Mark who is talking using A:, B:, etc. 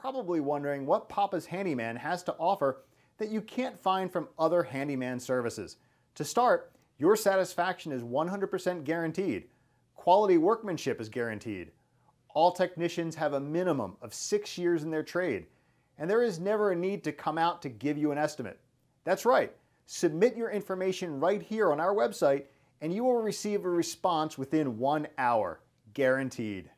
A: probably wondering what Papa's Handyman has to offer that you can't find from other handyman services. To start, your satisfaction is 100% guaranteed. Quality workmanship is guaranteed. All technicians have a minimum of 6 years in their trade, and there is never a need to come out to give you an estimate. That's right, submit your information right here on our website and you will receive a response within 1 hour, guaranteed.